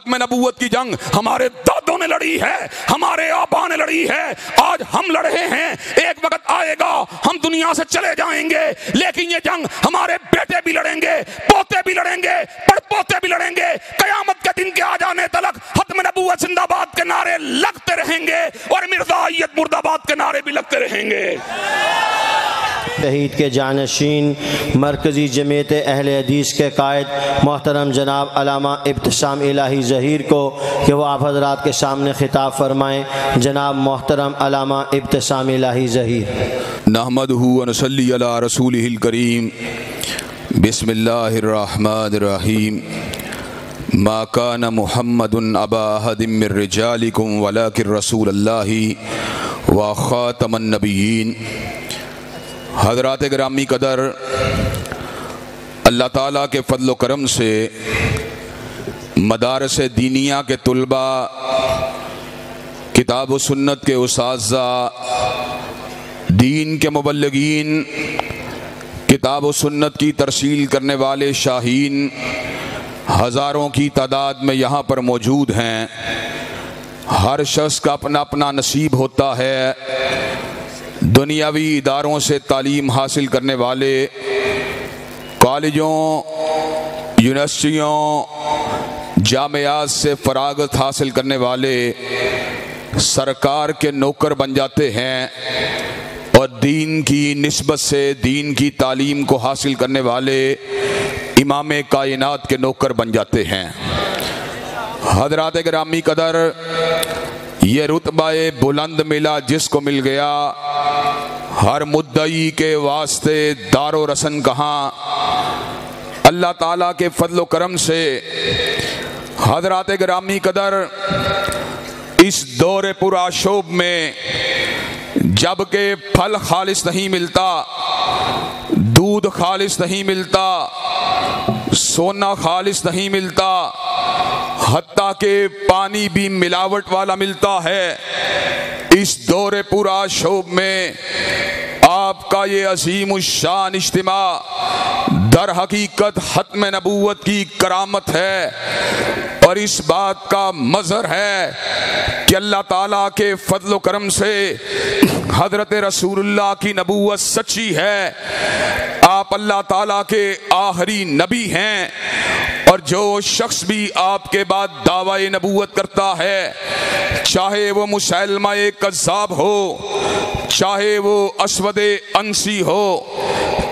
खत्म नबूवत की जंग हमारे दादों ने लड़ी है, हमारे आबा ने लड़ी है, आज हम लड़ रहे हैं। एक वक्त आएगा हम दुनिया से चले जाएंगे, लेकिन ये जंग हमारे बेटे भी लड़ेंगे, पोते भी लड़ेंगे, पड़पोते भी लड़ेंगे। कयामत के दिन के आ जाने तक खत्म नबूवत जिंदाबाद के नारे लगते रहेंगे और मिर्जा अय्यद मुर्दाबाद के नारे भी लगते रहेंगे। शहीद के जानशीन मरकज़ी जमीयत अहले हदीस के कायद मोहतरम जनाब अल्लामा इब्तिसाम इलाही ज़हीर को कि वो आप हज़रात के सामने खिताब फरमाएँ। जनाब मोहतरम अल्लामा इब्तिसाम इलाही ज़हीर। नहमदुहु व नसल्ली अला रसूलिहिल करीम। बिस्मिल्लाहिर रहमानिर रहीम। मा काना मुहम्मदुन अबा अहदिम मिर रिजालिकुम वलाकिन रसूलुल्लाहि व खातमन नबिय्यीन। हज़रात गिरामी कदर, अल्लाह ताला के फ़ज़ल व करम से मदारस दीनिया के तुलबा, किताब व सुन्नत के उस्ताज़ा, दीन के मुबल्लिगीन, किताब व सुन्नत की तरसील करने वाले शाहीन हज़ारों की तादाद में यहाँ पर मौजूद हैं। हर शख्स का अपना अपना नसीब होता है। दुनियावी इदारों से तालीम हासिल करने वाले, कॉलेजों, यूनिवर्सिटियों, जामियात से फरागत हासिल करने वाले सरकार के नौकर बन जाते हैं और दीन की निस्बत से दीन की तालीम को हासिल करने वाले इमाम कायनात के नौकर बन जाते हैं। हज़रात गिरामी कदर, ये रुतबाए बुलंद मिला जिसको मिल गया, हर मुद्दई के वास्ते दारो रसन कहाँ। अल्लाह ताला के फजलो करम से हज़रात गिरामी कदर, इस दौरे पुरा शोब में जबकि फल खालिस नहीं मिलता, दूध खालिस नहीं मिलता, सोना खालिस नहीं मिलता, हत्ता के पानी भी मिलावट वाला मिलता है। इस दौरे पूरा शोब में आपका ये अजीम शान इज्तिमा दर हकीकत खत्म नबूवत की करामत है और इस बात का मज़हर है कि अल्लाह ताला के फजल व करम से हज़रत रसूलुल्लाह की नबूवत सच्ची है। आप अल्लाह ताला के आखिरी नबी हैं और जो शख्स भी आपके बाद दावा नबूवत करता है, चाहे वो मुसैलमा कज़्ज़ाब हो, चाहे वो असवद अंसी हो,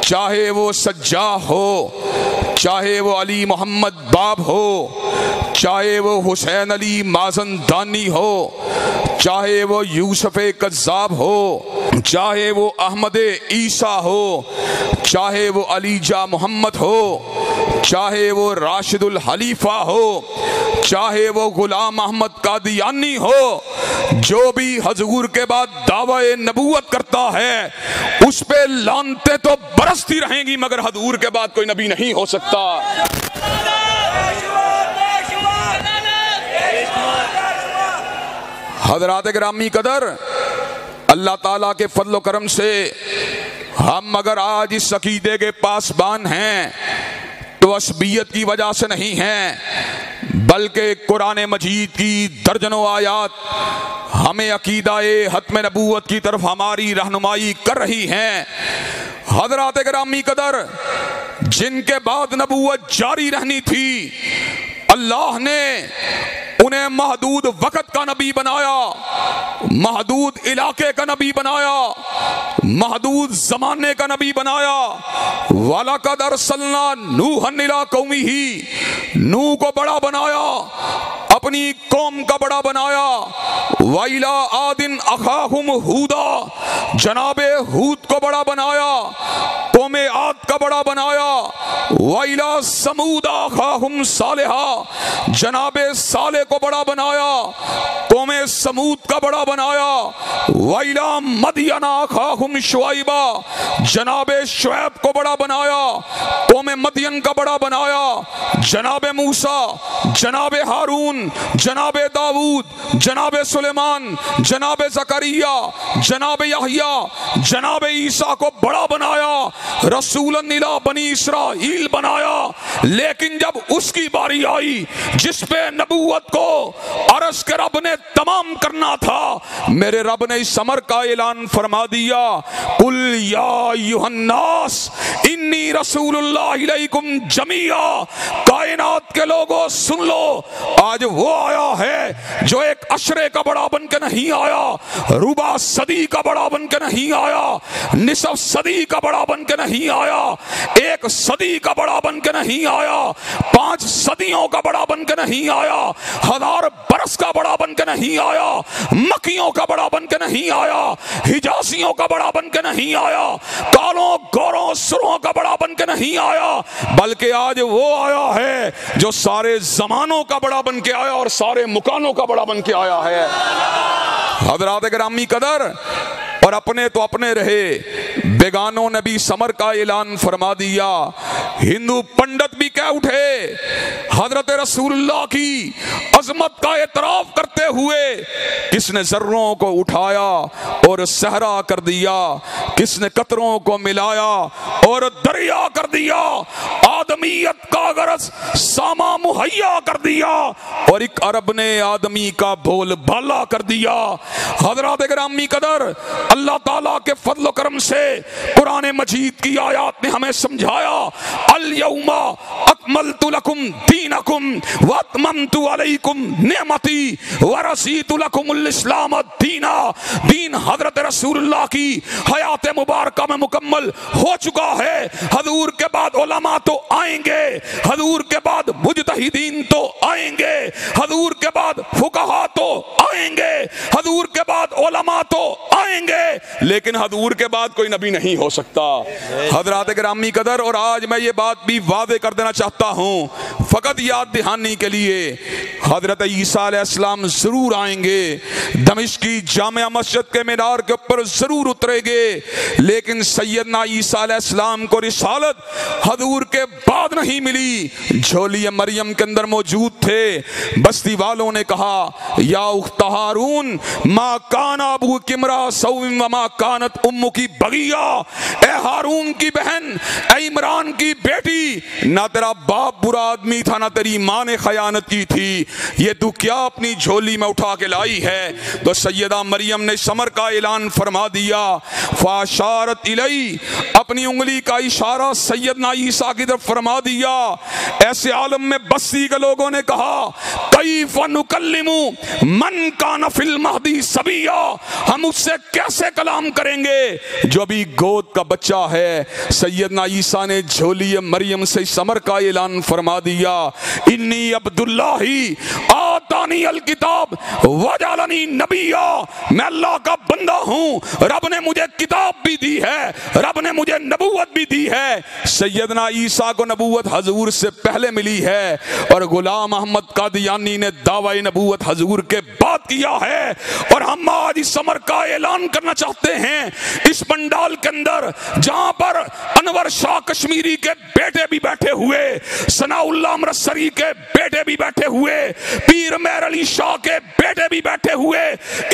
चाहे वो सज्जाह हो, चाहे वो अली मोहम्मद बाब हो, चाहे वो हुसैन अली माज़न दानी हो, चाहे वो यूसुफ कज़्ज़ाब हो, चाहे वो अहमद ईसा हो, चाहे वो अलीजा मोहम्मद हो, चाहे वो राशिदुल हलीफा हो, चाहे वो गुलाम अहमद कादियानी हो, जो भी हजूर के बाद दावे नबूवत करता है उस पे लानते तो बरसती रहेंगी, मगर हजूर के बाद कोई नबी नहीं हो सकता। हज़रात गिरामी कदर, अल्लाह ताला के फजल व करम से हम अगर आज इस अकीदे के पासबान हैं तो असबियत की वजह से नहीं हैं, बल्कि कुरान मजीद की दर्जनों आयात हमें अकीदाए हत्म नबूवत की तरफ हमारी रहनुमाई कर रही हैं। हज़रात गिरामी कदर, जिनके बाद नबूवत जारी रहनी थी, अल्लाह ने उन्हें महदूद वक़्त का नबी बनाया, महदूद इलाके का नबी बनाया, महदूद ज़माने का नबी बनाया। वलक़द अर्सलना नूहन इला कौमिही, नूह को बड़ा बनाया, अपनी कौम का बड़ा बनाया। वइला आदिन अखाहुम हूदा, जनाबे हूद को बड़ा बनाया, कौमे आद का बड़ा बनाया। वइला समूदा अखाहुम सालेहा, जनाबे साले को बड़ा बनाया, कौम कौमे समूद का बड़ा बनाया, वैला मदियना अखाहुम शुआइबा, जनाबे शुएब को बड़ा बनाया, कौमे मदियन का बड़ा बनाया, जनाबे मूसा, जनाबे हारून, जनाबे दाऊद, जनाबे सुलेमान, जनाबे जकरिया, जनाबे यहया, जनाबे ईसा को बड़ा बनाया, रसूलन इला बनी इसराइल बनाया। लेकिन जब उसकी बारी आई जिस पे नबूवत को अरश के रब ने तमाम करना था, मेरे रब ने इस अमर का ऐलान फरमा दिया, कुल या युहन्नास इन्नी रसूलुल्लाह इलैकुम जमीआ, कायनात के लोगों सुन लो, आज वो आया है जो एक अशरे का बड़ा बन के नहीं आया, रुबा सदी का बड़ा बन के नहीं आया, निसफ सदी का बड़ा बन के नहीं आया, एक सदी का बड़ा बन के नहीं आया, 5 सदियों का बड़ा बन के नहीं आया, 1000 बरस का बड़ा बन के नहीं आया, मक्कियों का बड़ा बन के नहीं आया, हिजाजियों का बड़ा बन के नहीं आया, कालों गोरों सुरों का बड़ा बन के नहीं आया, बल्कि आज वो आया है जो सारे जमानों का बड़ा बन के आया और सारे मुकानों का बड़ा बन के आया है। हज़रात गिरामी कदर, और अपने तो अपने रहे, बेगानों ने भी समर का ऐलान फरमा दिया। हिंदू पंडित भी कह उठे, हजरत रसूलुल्लाह की अजमत का एतराफ करते हुए, किसने जर्रों को उठाया और सहरा कर दिया, किसने कतरों को मिलाया और दरिया कर दिया, आदमियत का गरज सामा मुहैया कर दिया और एक अरब ने आदमी का बोल बाला कर दिया। हजरात गिरामी कदर, अल्लाह ताला के फजल करम से कुरान मजीद की आयत ने हमें समझाया, अल यौमा अकमलतु लकुम दीनकुम व अतममतु अलैकुम निअमती व रसीतु लकुमुल इस्लाम दीना। दीन हजरत रसूलुल्लाह की हयात मुबारका में मुकम्मल हो चुका है। हजूर के बाद उलमा तो आएंगे, हजूर के बाद मुजतहिदीन तो आएंगे, हजूर के बाद फुकहा तो आएंगे, हजूर के बाद उलमा तो आएंगे, लेकिन हजूर के बाद कोई नबी नहीं हो सकता। हजरात गिरामी कदर, और आज मैं ये बात भी वादे कर देना चाहता हूँ, फकत याद दहानी के लिए, हजरत ईसा अलैहिस्सलाम जरूर आएंगे, दमिश्क की जामिया मस्जिद के मीनार के ऊपर जरूर उतरेंगे, लेकिन सैयदना ईसा अलैहिस्सलाम को रिसालत हजूर के बाद नहीं मिली। झोली मरियम के अंदर मौजूद थे। बस्ती वालों ने कहा, या उख्त हारून मा काना अबू किमरा सौम व मा कानत उम्मु की बगिया, ए हारून की बहन, ए इमरान की बेटी, ना तेरा बाप बुरा आदमी था ना तेरी माँ ने खयानत की थी, ये तू क्या अपनी झोली में उठा के लाई है। तो सैयदा मरियम ने समर का ऐलान फरमा दिया, फाशारत इलई, अपनी उंगली का इशारा सैयदना ईसा की तरफ फरमा दिया। ऐसे आलम में बस्ती के लोगों ने कहा, कैफ नुकल्लिमु मन कान फिल महदी सबिया, हम उससे कैसे कलाम करेंगे जो अभी गोद का बच्चा है। सैयदना ईसा ने झोली मरियम से समर का ऐलान फरमा दिया, इन्नी अब्दुल्लाही आतानी अल किताब वजालनी नबिया, मैं अल्लाह का बंदा हूँ, रब ने मुझे किताब भी दी है, रब ने मुझे नबूवत भी दी है। सैयदना ईसा को नबूवत हजूर से पहले मिली है और गुलाम अहमद कादियानी ने दावा नबूवत हजूर के बाद किया है। और हम आज इस समर का ऐलान करना चाहते हैं, इस पंडाल के अंदर जहां पर अनवर शाह कश्मीरी के बेटे भी बैठे हुए, सनाउल्लाह अमृतसरी के बेटे भी बैठे हुए, पीर मेहर अली शाह के बेटे भी बैठे हुए,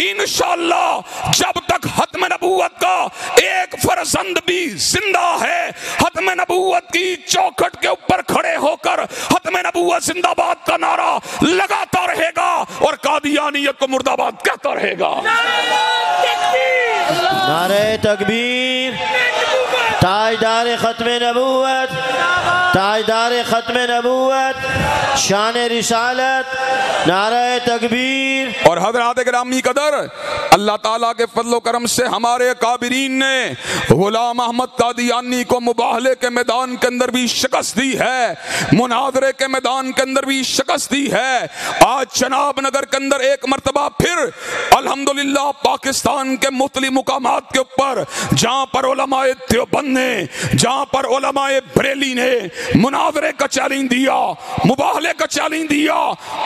इंशाअल्लाह जब तक खत्म नबूवत का एक फर्जंद भी जिंदा है, खत्म नबूवत की चौखट के ऊपर खड़े होकर खत्म नबूवत जिंदाबाद का नारा लगाता रहेगा और कादियानियत को मुर्दाबाद कहता रहेगा। नारे तकबीर, ताजदार खत्म नबूवत, ताजदार खत्म नबूवत, शान रिसालत, नारे तकबीर। और हज़रात गिरामी कदर, अल्लाह ताला के फजल करम से हमारे काबिरीन ने गुलाम अहमद कादियानी को मुबाहले के मैदान के अंदर भी शिकस्त दी है, मुनाजरे के मैदान के अंदर भी शिकस्त दी है। आज चनाब नगर के अंदर एक मरतबा फिर अल्हम्दुलिल्लाह पाकिस्तान के मुख्तलिफ मुकामात के ऊपर जहाँ पर उलमाए देवबंद ने, जहाँ पर उलमाए बरेली ने मुनाजरे का चैलेंज दिया, मुबाहले का चैलेंज दिया,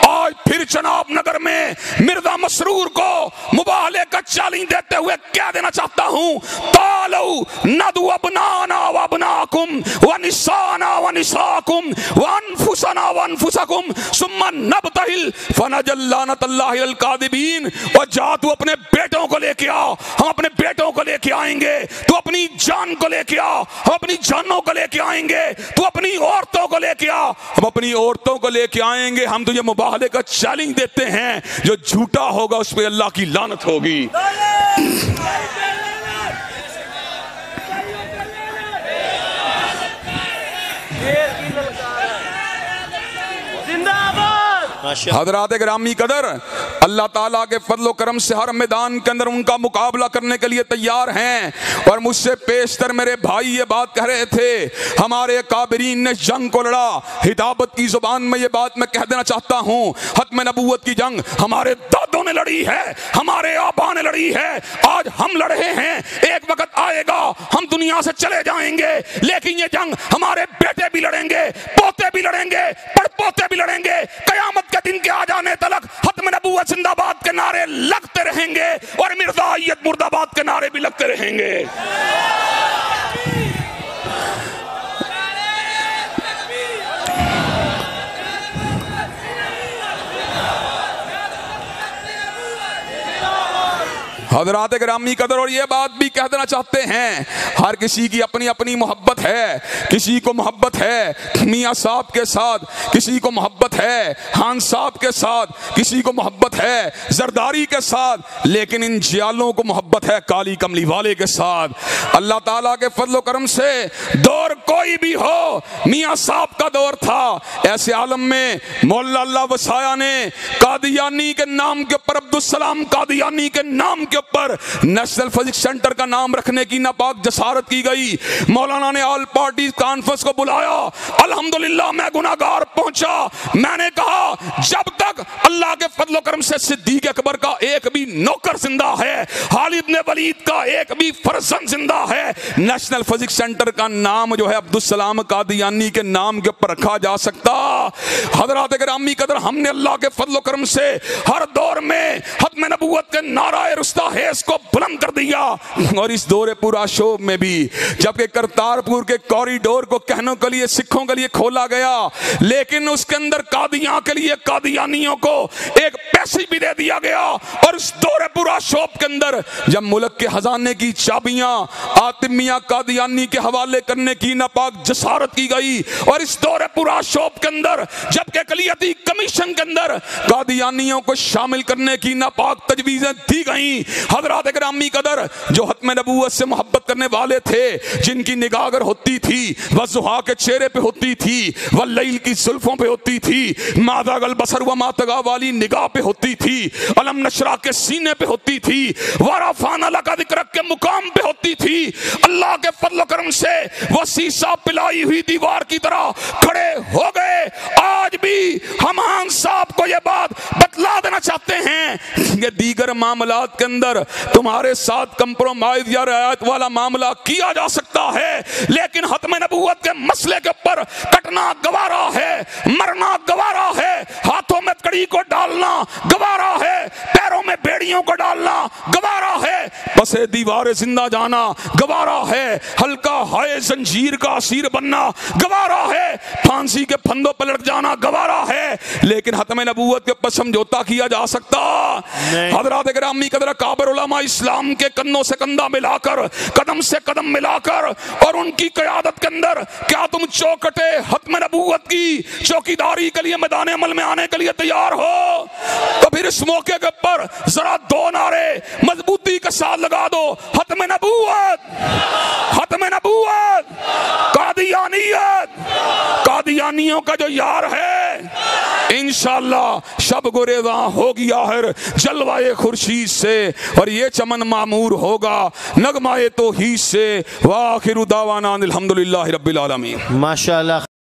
आज फिर चनाब नगर में मिर्जा मसरूर को मुबाहले का चैलेंज देते हुए क्या देना चाहता हूं, तालू नदु अबनाना व अबनाकुम व निसाना व निसाकुम व अनफुसना व अनफुसकुम सुम्मा नबतहिल फनजल्लानतल्लाहि अल कादिबीन। और जा तू अपने बेटों को लेके आ, हम अपने बेटों को लेके आएंगे, तू अपनी जान को लेके आ, हम अपनी जानों को लेके आएंगे, तू अपनी औरतों को लेके आ, हम अपनी औरतों को लेके आएंगे। हम तुझे मुबाहले का चैलेंज देते हैं, जो झूठा होगा उस पर अल्लाह की लानत होगी। हजरात गिरामी कदर, अल्लाह ताला के फजलो करम से हर मैदान के अंदर उनका मुकाबला करने के लिए तैयार हैं। और मुझसे पेशतर मेरे भाई ये बात कह रहे थे, हमारे काबिरीन ने जंग को लड़ा। हिदाबत की जुबान में ये बात मैं कह देना चाहता हूँ, खत्म नबूवत की जंग हमारे दादों ने लड़ी है, हमारे आबा ने लड़ी है, आज हम लड़ रहे हैं। एक वक्त आएगा हम दुनिया से चले जाएंगे, लेकिन ये जंग हमारे बेटे भी लड़ेंगे, पोते भी लड़ेंगे, पड़पोते भी लड़ेंगे। कयामत के दिन के आ जाने तक खत्म नबूवत जिंदाबाद के नारे लगते रहेंगे और मिर्जा अय्यद मुर्दाबाद के नारे भी लगते रहेंगे। हजरात गिरामी कदर, और ये बात भी कह देना चाहते हैं, हर किसी की अपनी अपनी मोहब्बत है। किसी को मोहब्बत है मियाँ साहब के साथ, किसी को मोहब्बत है खान साहब के साथ, किसी को मोहब्बत है जरदारी के साथ, लेकिन इन जियालों को मोहब्बत है काली कमली वाले के साथ। अल्लाह ताला के फजलो करम से दौर कोई भी हो, मियाँ साहब का दौर था। ऐसे आलम में मौला अल्लाह वसाया ने कादियानी के नाम के ऊपर, अब्दुल सलाम कादियानी के नाम के ऊपर नेशनल फिजिक्स सेंटर का नाम रखने की नापाक जसारत की गई। मौलाना ने ऑल पार्टी कॉन्फ्रेंस को बुलाया, अल्हम्दुलिल्लाह मैं गुनाहगार पहुंचा। मैंने कहा जब तक अल्लाह के फजलो करम से सिद्दीक अकबर का एक भी नौकर जिंदा है, खालिद इब्न वलीद का एक भी फर्जंद जिंदा है, नेशनल फिजिक्स सेंटर का नाम जो है अब्दुल सलाम कादियानी के नाम के ऊपर रखा जा सकता। हजरात गिरामी कदर, हमने अल्लाह के फजलो करम से हर दौर में खत्म नबूवत के नाराए रुस्ता है इसको बुलंद कर दिया। और इस दौरे पूरा शोब में भी, जबकि करतारपुर के कॉरिडोर को कहनों के लिए सिखों के लिए खोला गया, लेकिन उसके अंदर कादियां के लिए कादियानियों को एक पैसेज भी दे दिया गया। और इस दौरे पूरा शोब के अंदर जब मुल्क के खजाने की चाबियां आतिम मियां कादियानी के हवाले करने की नापाक जसारत की गई, और इस दौरे पूरा शोब के अंदर जबकि अक़लियती कमीशन के अंदर कादियानियों को शामिल करने की नापाक तजवीज़ें दी गई। हज़रात गिरामी कदर, जो खत्म नबूवत से मोहब्बत करने वाले थे, जिनकी निगाह अगर होती थी वह ज़ुहा के चेहरे पे होती थी, वह लैल की जुल्फों पे होती थी, मादागल बसर व मातगा वाली निगाह पे होती थी, अलम नशरा के सीने पे होती थी, वरफ़ाना लका ज़िक्रक के मुकाम पे होती थी। अल्लाह के फज़ल करम से वह शीशा पिलाई हुई दीवार की तरह खड़े हो गए। आज भी हम खान साहब को यह बात बतला देना चाहते हैं कि दीगर मामलात के अंदर तुम्हारे साथ कंप्रोमाइज या रियायत वाला मामला किया जा सकता है, लेकिन खत्म नबूवत के मसले के ऊपर कटना गवारा है, मरना गवारा है, हाथों में कड़ी को डालना गवारा है, पैरों में बेड़ियों को डालना गवारा है, बसे दीवार जिंदा जाना गवारा है, हल्का हाय जंजीर का असीर बनना गवारा है, फांसी के फंदों पर लटक जाना गवारा है, लेकिन खत्म नबूवत के ऊपर समझौता किया जा सकता। हज़रात गिरामी कदर, काबिर उलमा इस्लाम के कंधों से कंधा मिलाकर, कदम से कदम मिलाकर और उनकी क़यादत के अंदर क्या तुम चौकटे खत्म नबूवत की चौकीदारी के लिए मैदान अमल में आने के लिए तैयार हो? तो फिर इस मौके के ऊपर जरा दो नारे मजबूती के साथ लगा दो, खत्म नबूवत, खत्म नबूवत, कादियानियत, कादियानियों का जो यार है इंशाअल्लाह शब गुरेज़ा होगी आहर जलवाए खुर्शीद से, और ये चमन मामूर होगा नगमाए तौहीद से। व आखिरु दावाना अनिल हम्दुलिल्लाहि रब्बिल आलमीन। माशाअल्लाह।